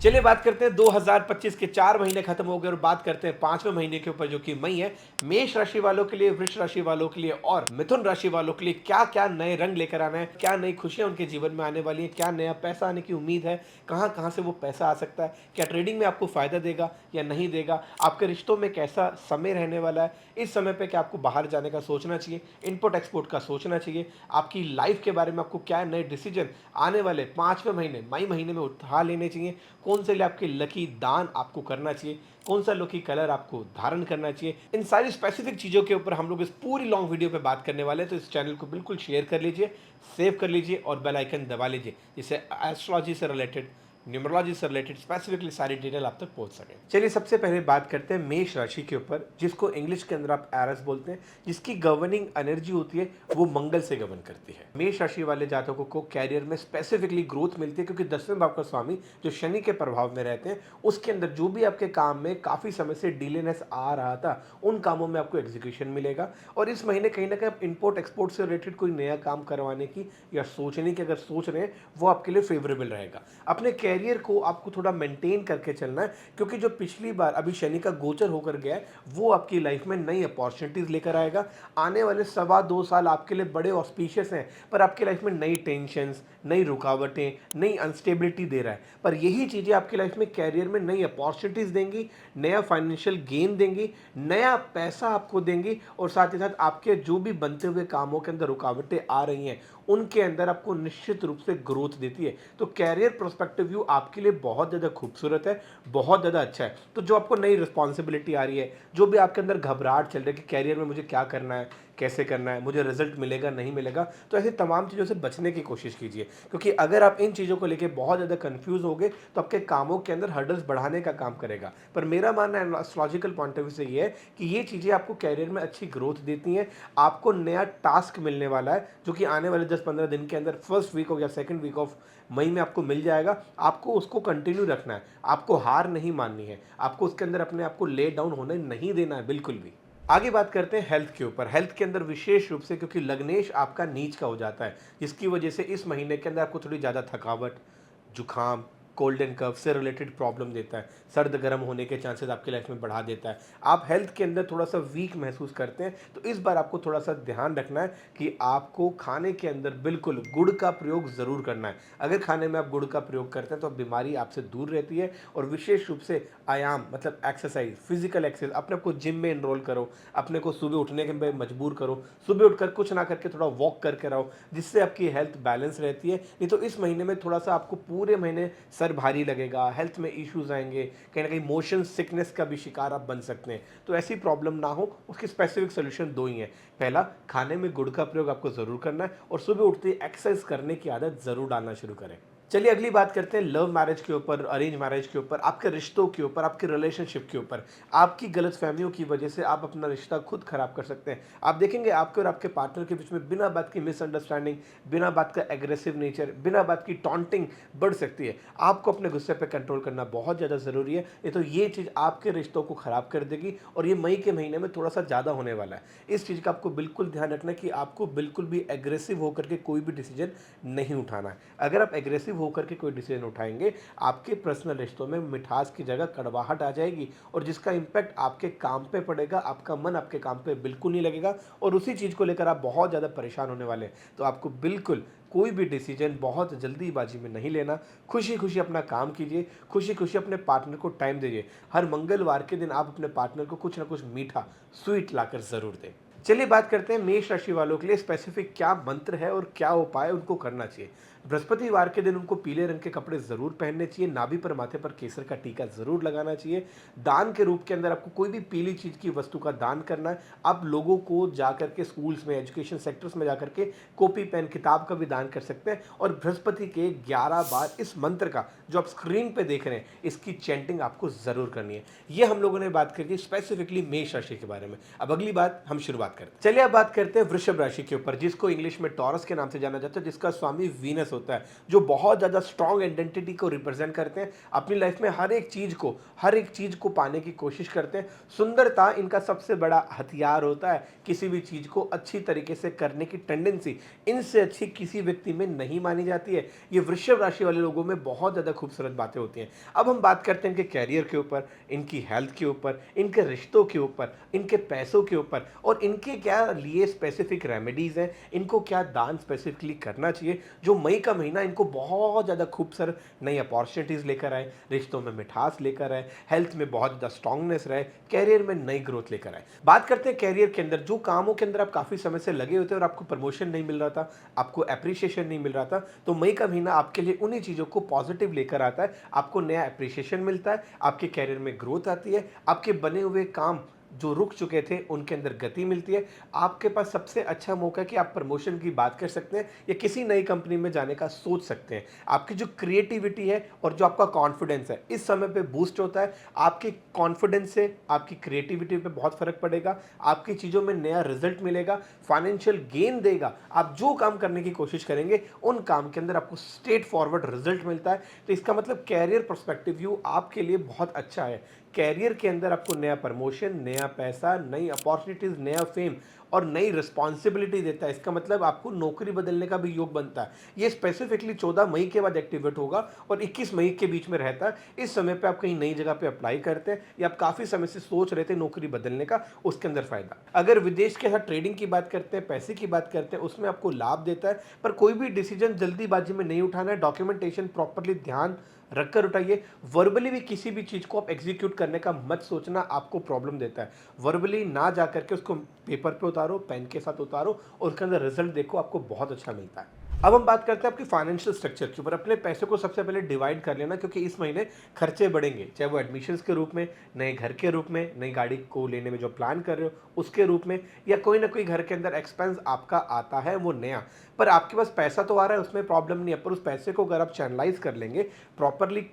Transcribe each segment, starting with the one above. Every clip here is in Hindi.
चलिए बात करते हैं 2025 के 4 महीने खत्म हो गए और बात करते हैं 5वें महीने के ऊपर जो कि मई है। मेष राशि वालों के लिए, वृष राशि वालों के लिए और मिथुन राशि वालों के लिए क्या-क्या नए रंग लेकर आना है, क्या नई खुशियाँ उनके जीवन में आने वाली हैं, क्या नया पैसा आने की उम्मीद है, कहाँ-कहाँ से वो पैसा आ सकता है, क्या ट्रेडिंग में आपको फ़ायदा देगा या नहीं देगा, आपके रिश्तों में कैसा समय रहने वाला है, इस समय पे क्या आपको बाहर जाने का सोचना चाहिए, इम्पोर्ट-एक्सपोर्ट का सोचना चाहिए, आपकी लाइफ़ के बारे में आपको क्या नए डिसीज़न आने वाले 5वें महीने, मई महीने में उठा लेने चाहिए, कौन से आपके लकी दान आपको करना चाहिए, कौन सा लकी कलर आपको धारण करना चाहिए। इन सारी स्पेसिफिक चीज़ों के ऊपर हम लोग इस पूरी लॉन्ग वीडियो पे बात करने वाले हैं, तो इस चैनल को बिल्कुल शेयर कर लीजिए, सेव कर लीजिए और बेल आइकन दबा लीजिए, जिससे एस्ट्रोलॉजी से रिलेटेड, न्यूमरोलॉजी से रिलेटेड स्पेसिफिकली सारी डिटेल आप तक पहुंच सके। चलिए सबसे पहले बात करते हैं मेष राशि के ऊपर, जिसको इंग्लिश के अंदर आप एरस बोलते हैं, जिसकी गवर्निंग एनर्जी होती है वो मंगल से गवर्न करती है। मेष राशि वाले जातकों को कैरियर में स्पेसिफिकली ग्रोथ मिलती है, क्योंकि 10वें भाव का स्वामी जो शनि के प्रभाव में रहते हैं, उसके अंदर जो भी आपके काम में काफी समय से डिलेनेस आ रहा था, उन कामों में आपको एग्जीक्यूशन मिलेगा। और इस महीने कहीं ना कहीं आप इंपोर्ट एक्सपोर्ट से रिलेटेड कोई नया काम करवाने की या सोचने की अगर सोच रहे हैं, वो आपके लिए फेवरेबल रहेगा। अपने कैरियर को आपको थोड़ा मेंटेन करके चलना है, क्योंकि जो पिछली बार अभी शनि का गोचर होकर गया है, वो आपकी लाइफ में नई अपॉर्चुनिटीज लेकर आएगा। आने वाले 2.25 साल आपके लिए बड़े ऑस्पिशियस हैं, पर आपकी लाइफ में नई टेंशंस, नई रुकावटें, नई अनस्टेबिलिटी दे रहा है। पर यही चीज़ें आपकी लाइफ में कैरियर में नई अपॉर्चुनिटीज देंगी, नया फाइनेंशियल गेन देंगी, नया पैसा आपको देंगी, और साथ ही साथ आपके जो भी बनते हुए कामों के अंदर रुकावटें आ रही हैं, उनके अंदर आपको निश्चित रूप से ग्रोथ देती है। तो कैरियर प्रोस्पेक्टिव व्यू आपके लिए बहुत ज़्यादा खूबसूरत है, बहुत ज़्यादा अच्छा है। तो जो आपको नई रिस्पॉन्सिबिलिटी आ रही है, जो भी आपके अंदर घबराहट चल रही है कि कैरियर में मुझे क्या करना है, कैसे करना है, मुझे रिजल्ट मिलेगा नहीं मिलेगा, तो ऐसी तमाम चीज़ों से बचने की कोशिश कीजिए। क्योंकि अगर आप इन चीज़ों को लेके बहुत ज़्यादा कंफ्यूज होगे, तो आपके कामों के अंदर हर्डल्स बढ़ाने का काम करेगा। पर मेरा मानना है एस्ट्रोलॉजिकल पॉइंट ऑफ व्यू से ये है कि ये चीज़ें आपको कैरियर में अच्छी ग्रोथ देती हैं। आपको नया टास्क मिलने वाला है, जो कि आने वाले 10-15 दिन के अंदर फर्स्ट वीक ऑफ या सेकंड वीक ऑफ मई में आपको मिल जाएगा। आपको उसको कंटिन्यू रखना है, आपको हार नहीं माननी है, आपको उसके अंदर अपने आप को ले डाउन होने नहीं देना है बिल्कुल भी। आगे बात करते हैं हेल्थ के ऊपर। हेल्थ के अंदर विशेष रूप से, क्योंकि लग्नेश आपका नीच का हो जाता है, जिसकी वजह से इस महीने के अंदर आपको थोड़ी ज़्यादा थकावट, जुखाम, कोल्ड एंड कफ से रिलेटेड प्रॉब्लम देता है, सर्द गर्म होने के चांसेस आपकी लाइफ में बढ़ा देता है। आप हेल्थ के अंदर थोड़ा सा वीक महसूस करते हैं, तो इस बार आपको थोड़ा सा ध्यान रखना है कि आपको खाने के अंदर बिल्कुल गुड़ का प्रयोग ज़रूर करना है। अगर खाने में आप गुड़ का प्रयोग करते हैं तो बीमारी आपसे दूर रहती है। और विशेष रूप से आयाम मतलब एक्सरसाइज, फिजिकल एक्सरसाइज, अपने आप को जिम में इनरोल करो, अपने को सुबह उठने के लिए मजबूर करो, सुबह उठकर कुछ ना करके थोड़ा वॉक करके रहो, जिससे आपकी हेल्थ बैलेंस रहती है। नहीं तो इस महीने में थोड़ा सा आपको पूरे महीने सर भारी लगेगा, हेल्थ में इश्यूज आएंगे, कहीं ना कहीं मोशन सिकनेस का भी शिकार आप बन सकते हैं। तो ऐसी प्रॉब्लम ना हो, उसकी स्पेसिफिक सोल्यूशन दो ही हैं। पहला, खाने में गुड़ का प्रयोग आपको जरूर करना है, और सुबह उठते ही एक्सरसाइज करने की आदत जरूर डालना शुरू करें। चलिए अगली बात करते हैं लव मैरिज के ऊपर, अरेंज मैरिज के ऊपर, आपके रिश्तों के ऊपर, आपके रिलेशनशिप के ऊपर। आपकी गलतफहमियों की वजह से आप अपना रिश्ता खुद खराब कर सकते हैं। आप देखेंगे आपके और आपके पार्टनर के बीच में बिना बात की मिसअंडरस्टैंडिंग, बिना बात का एग्रेसिव नेचर, बिना बात की टॉन्टिंग बढ़ सकती है। आपको अपने गुस्से पे कंट्रोल करना बहुत ज़्यादा ज़रूरी है, नहीं तो ये चीज़ आपके रिश्तों को ख़राब कर देगी, और ये मई के महीने में थोड़ा सा ज़्यादा होने वाला है। इस चीज़ का आपको बिल्कुल ध्यान रखना है कि आपको बिल्कुल भी एग्रेसिव होकर के कोई भी डिसीजन नहीं उठाना है। अगर आप एग्रेसिव होकर के कोई डिसीजन उठाएंगे, आपके पर्सनल रिश्तों में मिठास की जगह कड़वाहट आ जाएगी, और जिसका इम्पैक्ट आपके काम पे पड़ेगा। आपका मन आपके काम पे बिल्कुल नहीं लगेगा, और उसी चीज़ को लेकर आप बहुत ज़्यादा परेशान होने वाले हैं। तो आपको बिल्कुल कोई भी डिसीजन बहुत जल्दीबाजी में नहीं लेना। खुशी खुशी अपना काम कीजिए, खुशी खुशी अपने पार्टनर को टाइम दीजिए। हर मंगलवार के दिन आप अपने पार्टनर को कुछ ना कुछ मीठा स्वीट लाकर ज़रूर दें। चलिए बात करते हैं मेष राशि वालों के लिए स्पेसिफिक क्या मंत्र है और क्या उपाय उनको करना चाहिए। बृहस्पतिवार के दिन उनको पीले रंग के कपड़े जरूर पहनने चाहिए, नाभि पर माथे पर केसर का टीका जरूर लगाना चाहिए। दान के रूप के अंदर आपको कोई भी पीली चीज की वस्तु का दान करना है। आप लोगों को जाकर के स्कूल्स में, एजुकेशन सेक्टर्स में जाकर के कॉपी पेन किताब का भी दान कर सकते हैं। और बृहस्पति के 11 बार इस मंत्र का जो आप स्क्रीन पे देख रहे हैं, इसकी चैंटिंग आपको जरूर करनी है। ये हम लोगों ने बात करी स्पेसिफिकली मेष राशि के बारे में। अब अगली बात हम शुरुआत करते हैं। चलिए अब बात करते हैं वृषभ राशि के ऊपर, जिसको इंग्लिश में टॉरस के नाम से जाना जाता है, जिसका स्वामी वीनस होता है, जो बहुत ज़्यादा स्ट्रॉन्ग आइडेंटिटी को रिप्रेजेंट करते हैं, अपनी लाइफ में हर एक चीज़ को पाने की कोशिश करते हैं। सुंदरता इनका सबसे बड़ा हथियार होता है, किसी भी चीज़ को अच्छी तरीके से करने की टेंडेंसी इनसे अच्छी किसी व्यक्ति में नहीं मानी जाती है। ये वृषभ राशि वाले लोगों में बहुत ज़्यादा खूबसूरत बातें होती हैं। अब हम बात करते हैं इनके कैरियर के ऊपर, इनकी हेल्थ के ऊपर, इनके रिश्तों के ऊपर, इनके पैसों के ऊपर और इनके क्या लिए स्पेसिफिक रेमेडीज़ हैं, इनको क्या दान स्पेसिफिकली करना चाहिए, जो मई का महीना इनको बहुत ज़्यादा खूबसूरत नई अपॉर्चुनिटीज़ लेकर आए, रिश्तों में मिठास लेकर आए, हेल्थ में बहुत ज़्यादा स्ट्रांगनेस रहे, कैरियर में नई ग्रोथ लेकर आए। बात करते हैं कैरियर के अंदर, जो कामों के अंदर आप काफ़ी समय से लगे होते हैं और आपको प्रमोशन नहीं मिल रहा था, आपको एप्रिसिएशन नहीं मिल रहा था, तो मई का महीना आपके लिए उन्हीं चीज़ों को पॉजिटिव लेकर आता है। आपको नया एप्रिसिएशन मिलता है, आपके कैरियर में ग्रोथ आती है, आपके बने हुए काम जो रुक चुके थे उनके अंदर गति मिलती है। आपके पास सबसे अच्छा मौका है कि आप प्रमोशन की बात कर सकते हैं या किसी नई कंपनी में जाने का सोच सकते हैं। आपकी जो क्रिएटिविटी है और जो आपका कॉन्फिडेंस है इस समय पे बूस्ट होता है। आपके कॉन्फिडेंस से आपकी क्रिएटिविटी पे बहुत फर्क पड़ेगा, आपकी चीज़ों में नया रिजल्ट मिलेगा, फाइनेंशियल गेन देगा। आप जो काम करने की कोशिश करेंगे उन काम के अंदर आपको स्ट्रेट फॉरवर्ड रिजल्ट मिलता है। तो इसका मतलब कैरियर पर्सपेक्टिव व्यू आपके लिए बहुत अच्छा है। कैरियर के अंदर आपको नया प्रमोशन, नया पैसा, नई अपॉर्चुनिटीज़, नया फेम और नई रिस्पॉन्सिबिलिटी देता है। इसका मतलब आपको नौकरी बदलने का भी योग बनता है। ये स्पेसिफिकली 14 मई के बाद एक्टिवेट होगा और 21 मई के बीच में रहता है। इस समय पे आप कहीं नई जगह पे अप्लाई करते हैं या आप काफ़ी समय से सोच रहे थे नौकरी बदलने का, उसके अंदर फ़ायदा। अगर विदेश के साथ ट्रेडिंग की बात करते हैं, पैसे की बात करते हैं, उसमें आपको लाभ देता है। पर कोई भी डिसीजन जल्दीबाजी में नहीं उठाना है, डॉक्यूमेंटेशन प्रॉपर्ली ध्यान रखकर उठाइए। वर्बली भी किसी भी चीज़ को आप एग्जीक्यूट करने का मत सोचना, आपको प्रॉब्लम देता है। वर्बली ना जा करके उसको पेपर पे उतारो, पेन के साथ उतारो और उसके अंदर रिजल्ट देखो, आपको बहुत अच्छा मिलता है। अब हम बात करते हैं आपके फाइनेंशियल स्ट्रक्चर के ऊपर। अपने पैसे को सबसे पहले डिवाइड कर लेना, क्योंकि इस महीने खर्चे बढ़ेंगे, चाहे वो एडमिशन्स के रूप में, नए घर के रूप में, नई गाड़ी को लेने में जो प्लान कर रहे हो उसके रूप में, या कोई ना कोई घर के अंदर एक्सपेंस आपका आता है वो नया। पर आपके पास पैसा तो आ रहा है, उसमें प्रॉब्लम नहीं है, पर उस पैसे को अगर आप चैनलाइज कर लेंगे, प्रॉपरली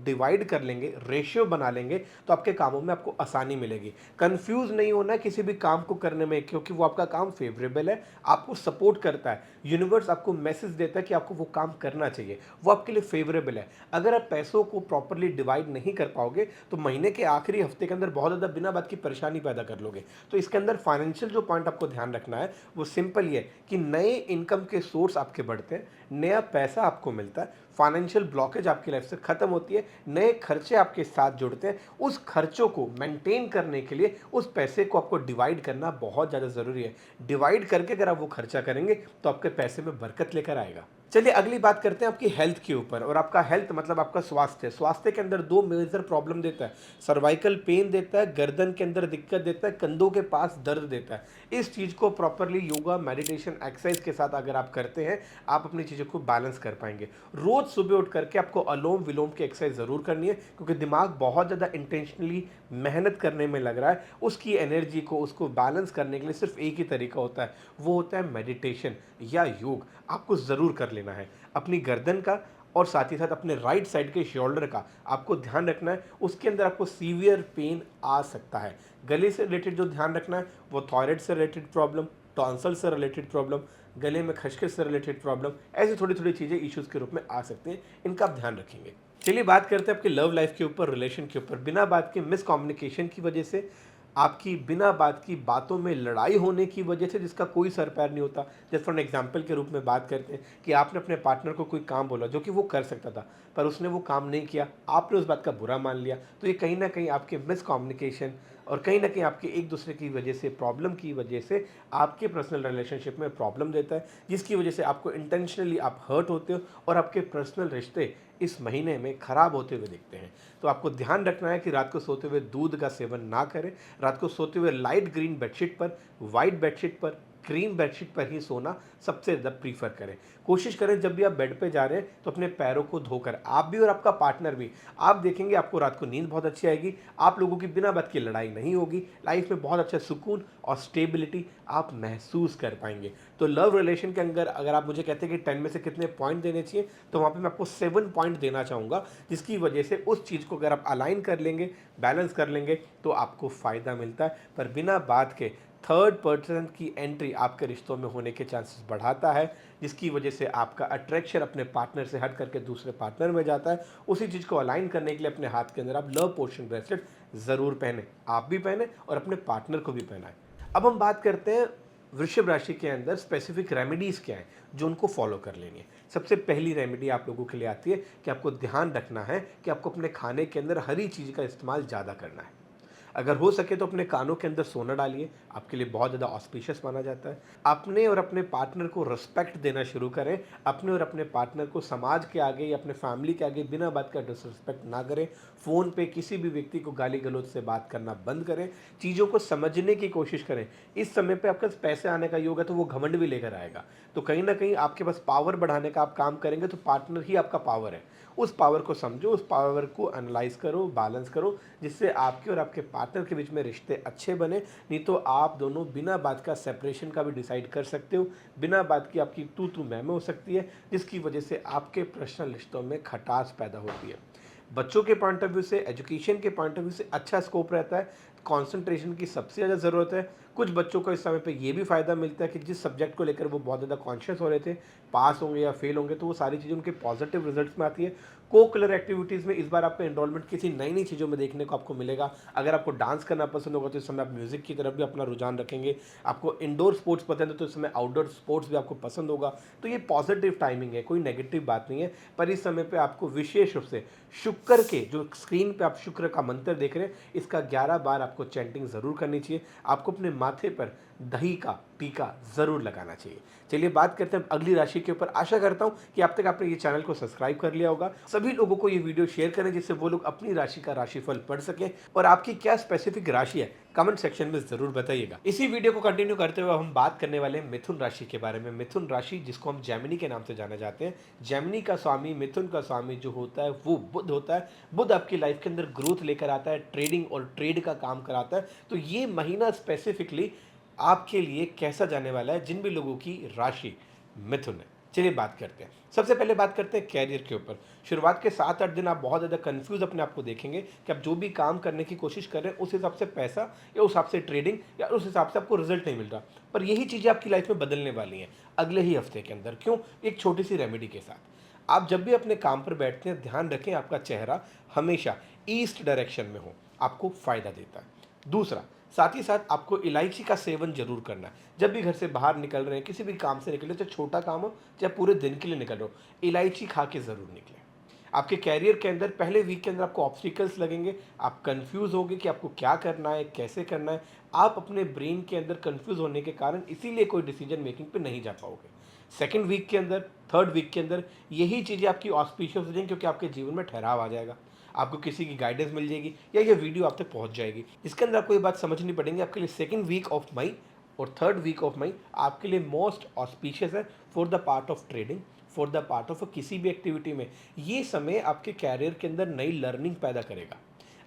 डिवाइड कर लेंगे, रेशियो बना लेंगे, तो आपके कामों में आपको आसानी मिलेगी। कंफ्यूज नहीं होना है किसी भी काम को करने में, क्योंकि वो आपका काम फेवरेबल है, आपको सपोर्ट करता है। यूनिवर्स आपको मैसेज देता है कि आपको वो काम करना चाहिए, वो आपके लिए फेवरेबल है। अगर आप पैसों को प्रॉपरली डिवाइड नहीं कर पाओगे तो महीने के आखिरी हफ्ते के अंदर बहुत ज़्यादा बिना बात की परेशानी पैदा कर लोगे। तो इसके अंदर फाइनेंशियल जो पॉइंट आपको ध्यान रखना है वो सिंपल ही है कि नए इनकम के सोर्स आपके बढ़ते हैं, नया पैसा आपको मिलता है, फाइनेंशियल ब्लॉकेज आपकी लाइफ से खत्म होती है, नए खर्चे आपके साथ जुड़ते हैं। उस खर्चों को मेंटेन करने के लिए उस पैसे को आपको डिवाइड करना बहुत ज़्यादा ज़रूरी है। डिवाइड करके अगर आप वो खर्चा करेंगे तो आपके पैसे में बरकत लेकर आएगा। चलिए अगली बात करते हैं आपकी हेल्थ के ऊपर। और आपका हेल्थ मतलब आपका स्वास्थ्य। स्वास्थ्य के अंदर दो मेजर प्रॉब्लम देता है, सर्वाइकल पेन देता है, गर्दन के अंदर दिक्कत देता है, कंधों के पास दर्द देता है। इस चीज़ को प्रॉपरली योगा, मेडिटेशन, एक्सरसाइज के साथ अगर आप करते हैं, आप अपनी चीज़ों को बैलेंस कर पाएंगे। रोज सुबह उठ करके आपको अलोम विलोम की एक्सरसाइज ज़रूर करनी है, क्योंकि दिमाग बहुत ज़्यादा इंटेंशनली मेहनत करने में लग रहा है। उसकी एनर्जी को, उसको बैलेंस करने के लिए सिर्फ एक ही तरीका होता है, वो होता है मेडिटेशन या योग। आपको ज़रूर कर लेना है। अपनी गर्दन का और साथ ही साथ अपने राइट साइड के शोल्डर का आपको ध्यान रखना है। उसके अंदर आपको सीवियर पेन आ सकता है। गले से रिलेटेड जो ध्यान रखना है वो थायराइड से रिलेटेड प्रॉब्लम, टॉन्सल से रिलेटेड प्रॉब्लम, गले में खसखस से रिलेटेड प्रॉब्लम, ऐसी थोड़ी थोड़ी चीज़ें इश्यूज़ के रूप में आ सकती हैं। इनका आप ध्यान रखेंगे। चलिए बात करते हैं आपके लव लाइफ के ऊपर, रिलेशन के ऊपर। बिना बात के मिसकम्युनिकेशन की वजह से, आपकी बिना बात की बातों में लड़ाई होने की वजह से, जिसका कोई सर पैर नहीं होता। जैसे फॉर एग्जांपल के रूप में बात करते हैं कि आपने अपने पार्टनर को कोई काम बोला जो कि वो कर सकता था, पर उसने वो काम नहीं किया, आपने उस बात का बुरा मान लिया। तो ये कहीं ना कहीं आपके मिसकम्युनिकेशन और कहीं ना कहीं आपके एक दूसरे की वजह से, प्रॉब्लम की वजह से आपके पर्सनल रिलेशनशिप में प्रॉब्लम देता है, जिसकी वजह से आपको इंटेंशनली आप हर्ट होते हो और आपके पर्सनल रिश्ते इस महीने में खराब होते हुए दिखते हैं। तो आपको ध्यान रखना है कि रात को सोते हुए दूध का सेवन ना करें। रात को सोते हुए लाइट ग्रीन बेडशीट पर, वाइट बेडशीट पर, क्रीम बेडशीट पर ही सोना सबसे ज़्यादा प्रीफर करें। कोशिश करें जब भी आप बेड पे जा रहे हैं तो अपने पैरों को धोकर, आप भी और आपका पार्टनर भी, आप देखेंगे आपको रात को नींद बहुत अच्छी आएगी। आप लोगों की बिना बात की लड़ाई नहीं होगी। लाइफ में बहुत अच्छा सुकून और स्टेबिलिटी आप महसूस कर पाएंगे। तो लव रिलेशन के अंदर अगर आप मुझे कहते हैं कि 10 में से कितने पॉइंट देने चाहिए, तो वहाँ पे मैं आपको 7 पॉइंट देना चाहूँगा, जिसकी वजह से उस चीज़ को अगर आप अलाइन कर लेंगे, बैलेंस कर लेंगे, तो आपको फ़ायदा मिलता है। पर बिना बात के थर्ड पर्सन की एंट्री आपके रिश्तों में होने के चांसेस बढ़ाता है, जिसकी वजह से आपका अट्रैक्शन अपने पार्टनर से हट करके दूसरे पार्टनर में जाता है। उसी चीज़ को अलाइन करने के लिए अपने हाथ के अंदर आप लव पोशन ब्रेसलेट ज़रूर पहने, आप भी पहने और अपने पार्टनर को भी पहनाएं। अब हम बात करते हैं वृषभ राशि के अंदर स्पेसिफिक रेमेडीज़ क्या हैं जो उनको फॉलो कर लेनी है। सबसे पहली रेमेडी आप लोगों के लिए आती है कि आपको ध्यान रखना है कि आपको अपने खाने के अंदर हरी चीज़ का इस्तेमाल ज़्यादा करना है। अगर हो सके तो अपने कानों के अंदर सोना डालिए, आपके लिए बहुत ज़्यादा ऑस्पिशियस माना जाता है। अपने और अपने पार्टनर को रिस्पेक्ट देना शुरू करें। अपने और अपने पार्टनर को समाज के आगे या अपने फैमिली के आगे बिना बात का डिसरिस्पेक्ट ना करें। फ़ोन पे किसी भी व्यक्ति को गाली गलौज से बात करना बंद करें। चीज़ों को समझने की कोशिश करें। इस समय पे आपके पास पैसे आने का योग है तो वो घमंड भी लेकर आएगा। तो कहीं न कहीं आपके पास पावर बढ़ाने का आप काम करेंगे तो पार्टनर ही आपका पावर है। उस पावर को समझो, उस पावर को एनालाइज़ करो, बैलेंस करो, जिससे आपके और आपके पार्टनर के बीच में रिश्ते अच्छे बने। नहीं तो आप दोनों बिना बात का सेपरेशन का भी डिसाइड कर सकते हो। बिना बात की आपकी तू-तू मैं-मैं हो सकती है, जिसकी वजह से आपके पर्सनल रिश्तों में खटास पैदा होती है। बच्चों के पॉइंट ऑफ व्यू से, एजुकेशन के पॉइंट ऑफ व्यू से अच्छा स्कोप रहता है। कंसंट्रेशन की सबसे ज़्यादा ज़रूरत है। कुछ बच्चों को इस समय पे ये भी फ़ायदा मिलता है कि जिस सब्जेक्ट को लेकर वो बहुत ज़्यादा कॉन्शियस हो रहे थे, पास होंगे या फेल होंगे, तो वो सारी चीज़ें उनके पॉजिटिव रिजल्ट्स में आती है। को-करिकुलर एक्टिविटीज़ में इस बार आपका एनरोलमेंट किसी नई-नई चीज़ों में देखने को आपको मिलेगा। अगर आपको डांस करना पसंद होगा तो इस समय आप म्यूज़िक की तरफ भी अपना रुझान रखेंगे। आपको इंडोर स्पोर्ट्स पसंद है तो इस समय आउटडोर स्पोर्ट्स भी आपको पसंद होगा। तो ये पॉजिटिव टाइमिंग है, कोई नेगेटिव बात नहीं है। पर इस समय पे आपको विशेष रूप से शुक्र के जो स्क्रीन पे आप शुक्र का मंत्र देख रहे हैं, इसका 11 बार आपको चैंटिंग ज़रूर करनी चाहिए। आपको अपने माथे पर दही का टीका ज़रूर लगाना चाहिए। चलिए बात करते हैं अब अगली राशि के ऊपर। आशा करता हूँ कि अब तक आपने ये चैनल को सब्सक्राइब कर लिया होगा। सभी लोगों को ये वीडियो शेयर करें जिससे वो लोग अपनी राशि का राशिफल पढ़ सकें। और आपकी क्या स्पेसिफिक राशि है, कमेंट सेक्शन में ज़रूर बताइएगा। इसी वीडियो को कंटिन्यू करते हुए हम बात करने वाले हैं मिथुन राशि के बारे में। मिथुन राशि, जिसको हम जेमिनी के नाम से जाना जाते हैं। जेमिनी का स्वामी, मिथुन का स्वामी जो होता है वो बुध होता है। बुध आपकी लाइफ के अंदर ग्रोथ लेकर आता है, ट्रेडिंग और ट्रेड का काम कराता है। तो ये महीना स्पेसिफिकली आपके लिए कैसा जाने वाला है, जिन भी लोगों की राशि मिथुन है। चलिए बात करते हैं। सबसे पहले बात करते हैं कैरियर के ऊपर। शुरुआत के 7-8 दिन आप बहुत ज़्यादा कंफ्यूज अपने आप को देखेंगे कि आप जो भी काम करने की कोशिश कर रहे हैं उस हिसाब से पैसा या उस हिसाब से ट्रेडिंग या उस हिसाब से आपको रिजल्ट नहीं मिल रहा। पर यही चीज़ें आपकी लाइफ में बदलने वाली हैं अगले ही हफ्ते के अंदर। क्यों? एक छोटी सी रेमेडी के साथ। आप जब भी अपने काम पर बैठते हैं, ध्यान रखें आपका चेहरा हमेशा ईस्ट डायरेक्शन में हो, आपको फ़ायदा देता है। दूसरा, साथ ही साथ आपको इलायची का सेवन जरूर करना है। जब भी घर से बाहर निकल रहे हैं, किसी भी काम से निकल रहे हैं, चाहे छोटा काम हो चाहे पूरे दिन के लिए निकल रहे हो, इलायची खा के ज़रूर निकलें। आपके कैरियर के अंदर पहले वीक के अंदर आपको ऑब्स्टिकल्स लगेंगे, आप कंफ्यूज होंगे कि आपको क्या करना है, कैसे करना है। आप अपने ब्रेन के अंदर कंफ्यूज होने के कारण इसीलिए कोई डिसीजन मेकिंग पे नहीं जा पाओगे। सेकंड वीक के अंदर, थर्ड वीक के अंदर यही चीज़ें आपकी ऑस्पिशियस हो जाएंगी, क्योंकि आपके जीवन में ठहराव आ जाएगा। आपको किसी की गाइडेंस मिल जाएगी या ये वीडियो आप तक पहुंच जाएगी। इसके अंदर आपको ये बात समझनी पड़ेगी, आपके लिए सेकंड वीक ऑफ मई और थर्ड वीक ऑफ मई आपके लिए मोस्ट ऑस्पिशियस है for the part of trading, for the part of किसी भी एक्टिविटी में। ये समय आपके कैरियर के अंदर नई लर्निंग पैदा करेगा।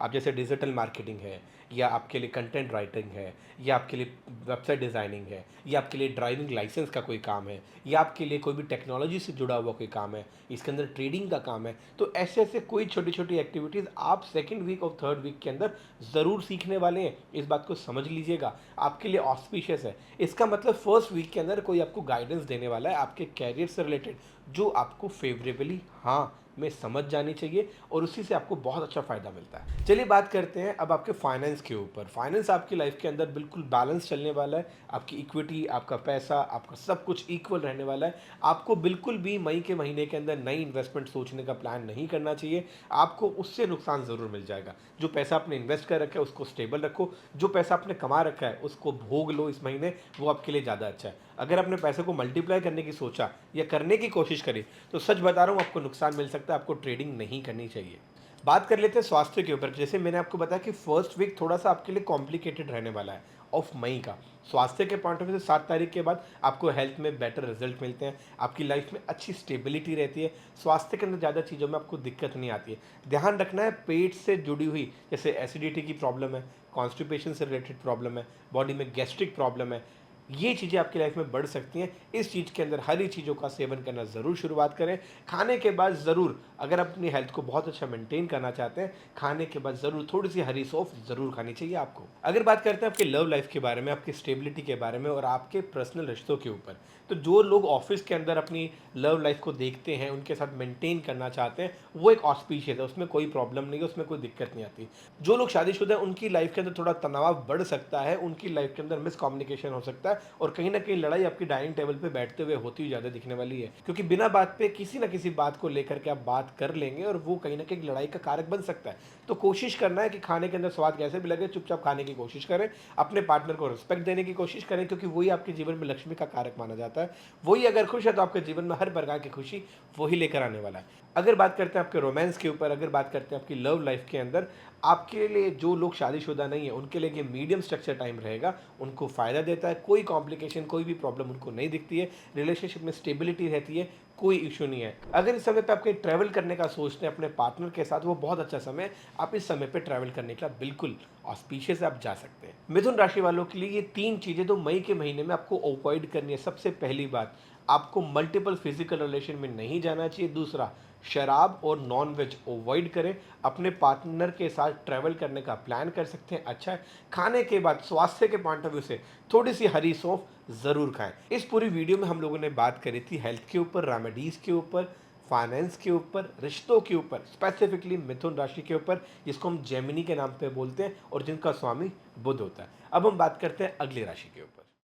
आप जैसे डिजिटल मार्केटिंग है, या आपके लिए कंटेंट राइटिंग है, या आपके लिए वेबसाइट डिज़ाइनिंग है, या आपके लिए ड्राइविंग लाइसेंस का कोई काम है, या आपके लिए कोई भी टेक्नोलॉजी से जुड़ा हुआ कोई काम है, इसके अंदर ट्रेडिंग का काम है। तो ऐसे ऐसे कोई छोटी छोटी एक्टिविटीज़ आप सेकंड वीक और थर्ड वीक के अंदर ज़रूर सीखने वाले हैं। इस बात को समझ लीजिएगा, आपके लिए ऑस्पिशियस है। इसका मतलब फर्स्ट वीक के अंदर कोई आपको गाइडेंस देने वाला है आपके कैरियर से रिलेटेड, जो आपको फेवरेबली हाँ में समझ जानी चाहिए और उसी से आपको बहुत अच्छा फ़ायदा मिलता है। चलिए बात करते हैं अब आपके फाइनेंस के ऊपर। फाइनेंस आपकी लाइफ के अंदर बिल्कुल बैलेंस चलने वाला है। आपकी इक्विटी, आपका पैसा, आपका सब कुछ इक्वल रहने वाला है। आपको बिल्कुल भी मई के महीने के अंदर नई इन्वेस्टमेंट सोचने का प्लान नहीं करना चाहिए। आपको उससे नुकसान ज़रूर मिल जाएगा। जो पैसा आपने इन्वेस्ट कर रखा है उसको स्टेबल रखो, जो पैसा आपने कमा रखा है उसको भोग लो इस महीने, वो आपके लिए ज़्यादा अच्छा है। अगर आपने पैसे को मल्टीप्लाई करने की सोचा या करने की कोशिश करी तो सच बता रहा हूँ आपको नुकसान मिल सकता है। आपको ट्रेडिंग नहीं करनी चाहिए। बात कर लेते हैं स्वास्थ्य के ऊपर। जैसे मैंने आपको बताया कि फर्स्ट वीक थोड़ा सा आपके लिए कॉम्प्लिकेटेड रहने वाला है ऑफ मई का। स्वास्थ्य के पॉइंट ऑफ व्यू से 7 तारीख के बाद आपको हेल्थ में बेटर रिजल्ट मिलते हैं, आपकी लाइफ में अच्छी स्टेबिलिटी रहती है। स्वास्थ्य के अंदर ज़्यादा चीज़ों में आपको दिक्कत नहीं आती है। ध्यान रखना है पेट से जुड़ी हुई, जैसे एसिडिटी की प्रॉब्लम है, कॉन्स्टिपेशन से रिलेटेड प्रॉब्लम है, बॉडी में गैस्ट्रिक प्रॉब्लम है, ये चीज़ें आपकी लाइफ में बढ़ सकती हैं। इस चीज़ के अंदर हरी चीज़ों का सेवन करना ज़रूर शुरुआत करें। खाने के बाद ज़रूर, अगर आप अपनी हेल्थ को बहुत अच्छा मेंटेन करना चाहते हैं, खाने के बाद ज़रूर थोड़ी-सी हरी सौंफ ज़रूर खानी चाहिए आपको। अगर बात करते हैं आपके लव लाइफ़ के बारे में, आपकी स्टेबिलिटी के बारे में और आपके पर्सनल रिश्तों के ऊपर, तो जो लोग ऑफ़िस के अंदर अपनी लव लाइफ़ को देखते हैं, उनके साथ मेंटेन करना चाहते हैं, वो एक ऑस्पिशियस है, उसमें कोई प्रॉब्लम नहीं है, उसमें कोई दिक्कत नहीं आती। जो लोग शादीशुदा हैं, उनकी लाइफ़ के अंदर थोड़ा तनाव बढ़ सकता है, उनकी लाइफ़ के अंदर मिसकम्युनिकेशन हो सकता है और कहीं न कहीं लड़ाई आपकी डाइनिंग टेबल पे बैठते हुए होती हुई ज़्यादा दिखने वाली है। क्योंकि बिना बात पे किसी न किसी बात को लेकर के आप बात कर लेंगे और वो कहीं न कहीं लड़ाई का कारक बन सकता है। तो कोशिश करना है कि खाने के अंदर स्वाद कैसे भी लगे, चुपचाप खाने की कोशिश करें, अपने पार्टनर को रिस्पेक्ट देने की कोशिश करें, क्योंकि वही आपके जीवन में लक्ष्मी का कारक माना जाता है। वही अगर खुश है तो आपके जीवन में हर प्रकार की खुशी वही लेकर आने वाला है। अगर बात करते हैं आपके रोमांस के ऊपर, अगर बात करते हैं आपकी लव लाइफ़ के अंदर, आपके लिए जो लोग शादीशुदा नहीं है, उनके लिए ये मीडियम स्ट्रक्चर टाइम रहेगा, उनको फ़ायदा देता है, कोई कॉम्प्लिकेशन, कोई भी प्रॉब्लम उनको नहीं दिखती है, रिलेशनशिप में स्टेबिलिटी रहती है, कोई इश्यू नहीं है। अगर इस समय पे आप कहीं ट्रैवल करने का सोचते हैं अपने पार्टनर के साथ, वो बहुत अच्छा समय है, आप इस समय पे ट्रैवल करने के लिए बिल्कुल ऑस्पिशियस आप जा सकते हैं। मिथुन राशि वालों के लिए ये 3 चीज़ें तो मई के महीने में आपको अवॉइड करनी है। सबसे पहली बात, आपको मल्टीपल फिज़िकल रिलेशन में नहीं जाना चाहिए। दूसरा, शराब और नॉन-वेज अवॉइड करें। अपने पार्टनर के साथ ट्रैवल करने का प्लान कर सकते हैं, अच्छा है। खाने के बाद स्वास्थ्य के पॉइंट ऑफ व्यू से थोड़ी-सी हरी सौंफ ज़रूर खाएँ। इस पूरी वीडियो में हम लोगों ने बात करी थी हेल्थ के ऊपर, रेमेडीज़ के ऊपर, फाइनेंस के ऊपर, रिश्तों के ऊपर, स्पेसिफिकली मिथुन राशि के ऊपर, जिसको हम जेमिनी के नाम पे बोलते हैं और जिनका स्वामी बुध होता है। अब हम बात करते हैं अगली राशि के ऊपर।